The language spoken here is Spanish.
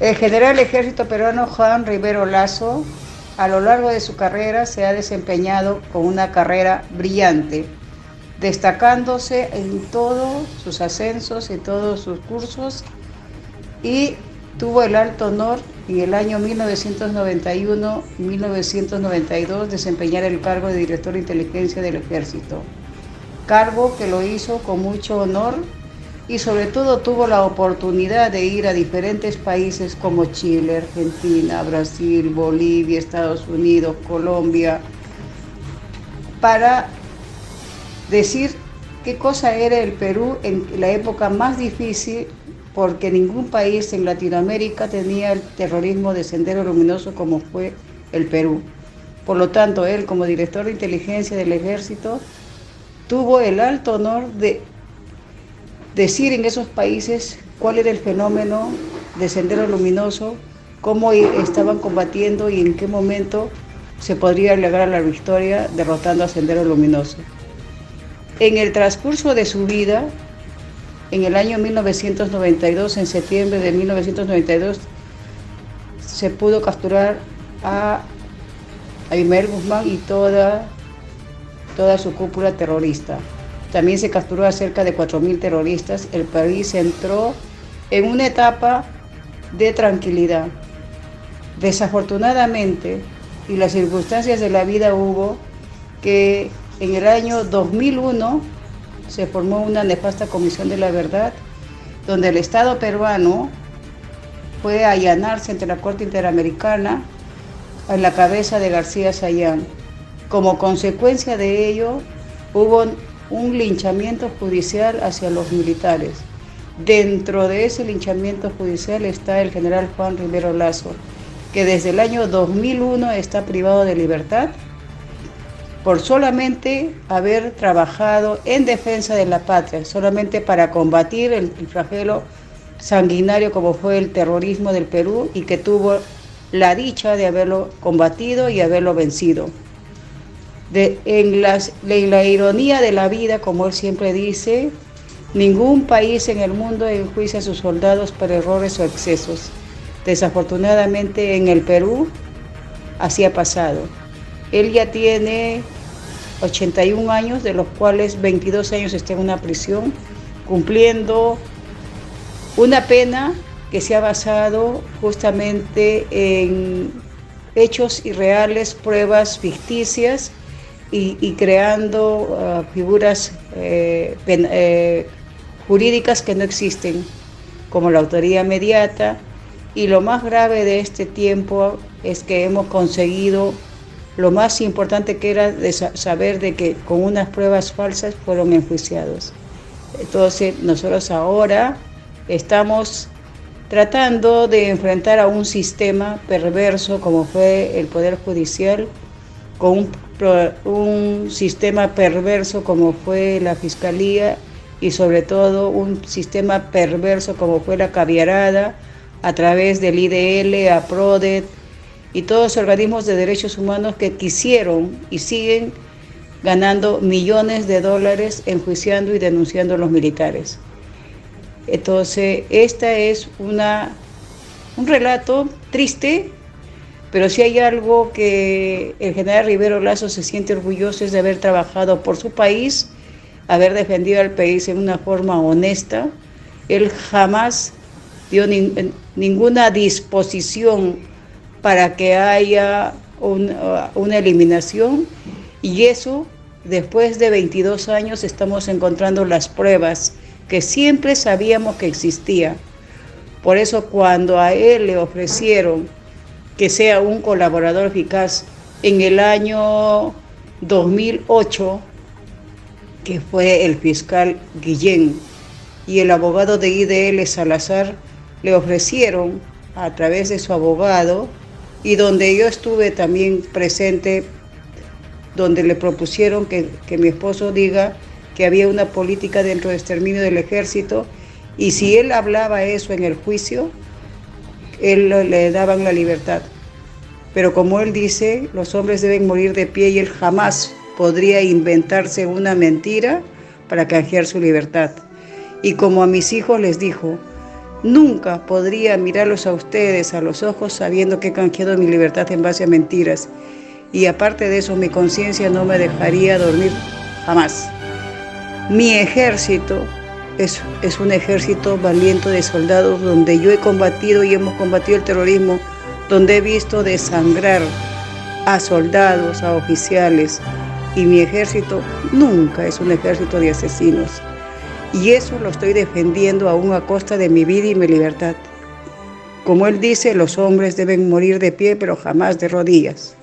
El general del ejército peruano Juan Rivero Lasso, a lo largo de su carrera, se ha desempeñado con una carrera brillante, destacándose en todos sus ascensos, en todos sus cursos, y tuvo el alto honor en el año 1991-1992 desempeñar el cargo de director de inteligencia del ejército, cargo que lo hizo con mucho honor y sobre todo tuvo la oportunidad de ir a diferentes países como Chile, Argentina, Brasil, Bolivia, Estados Unidos, Colombia, para decir qué cosa era el Perú en la época más difícil, porque ningún país en Latinoamérica tenía el terrorismo de Sendero Luminoso como fue el Perú. Por lo tanto, él como director de inteligencia del ejército tuvo el alto honor de decir en esos países cuál era el fenómeno de Sendero Luminoso, cómo estaban combatiendo y en qué momento se podría lograr la victoria derrotando a Sendero Luminoso. En el transcurso de su vida, en el año 1992, en septiembre de 1992, se pudo capturar a Abimael Guzmán y toda su cúpula terrorista. También se capturó a cerca de 4.000 terroristas. El país entró en una etapa de tranquilidad. Desafortunadamente, y las circunstancias de la vida hubo que en el año 2001 se formó una nefasta Comisión de la Verdad, donde el Estado peruano fue a allanarse ante la Corte Interamericana en la cabeza de García Sayán. Como consecuencia de ello, hubo un linchamiento judicial hacia los militares. Dentro de ese linchamiento judicial está el general Juan Rivero Lasso, que desde el año 2001 está privado de libertad por solamente haber trabajado en defensa de la patria, solamente para combatir el flagelo sanguinario como fue el terrorismo del Perú, y que tuvo la dicha de haberlo combatido y haberlo vencido. En la ironía de la vida, como él siempre dice, ningún país en el mundo enjuicia a sus soldados por errores o excesos. Desafortunadamente en el Perú así ha pasado. Él ya tiene 81 años, de los cuales 22 años está en una prisión, cumpliendo una pena que se ha basado justamente en hechos irreales, pruebas ficticias y creando figuras jurídicas que no existen, como la autoría inmediata. Y lo más grave de este tiempo es que hemos conseguido lo más importante, que era de saber de que con unas pruebas falsas fueron enjuiciados. Entonces nosotros ahora estamos tratando de enfrentar a un sistema perverso como fue el Poder Judicial, con un sistema perverso como fue la Fiscalía, y sobre todo un sistema perverso como fue la caviarada a través del IDL, APRODET y todos los organismos de derechos humanos que quisieron y siguen ganando millones de dólares enjuiciando y denunciando a los militares. Entonces, esta es un relato triste, pero si hay algo que el general Rivero Lasso se siente orgulloso es de haber trabajado por su país, haber defendido al país en una forma honesta. Él jamás dio ninguna disposición para que haya una eliminación, y eso, después de 22 años, estamos encontrando las pruebas que siempre sabíamos que existía. Por eso cuando a él le ofrecieron que sea un colaborador eficaz en el año 2008, que fue el fiscal Guillén y el abogado de IDL Salazar, le ofrecieron a través de su abogado, y donde yo estuve también presente, donde le propusieron que mi esposo diga que había una política dentro del exterminio del ejército, y si él hablaba eso en el juicio, le daban la libertad. Pero como él dice, los hombres deben morir de pie, y él jamás podría inventarse una mentira para canjear su libertad. Y como a mis hijos les dijo, Nunca podría mirarlos a ustedes a los ojos sabiendo que he canjeado mi libertad en base a mentiras. Y aparte de eso, mi conciencia no me dejaría dormir jamás. Mi ejército es un ejército valiente de soldados donde yo he combatido y hemos combatido el terrorismo, donde he visto desangrar a soldados, a oficiales. Y mi ejército nunca es un ejército de asesinos. Y eso lo estoy defendiendo aún a costa de mi vida y mi libertad. Como él dice, los hombres deben morir de pie, pero jamás de rodillas.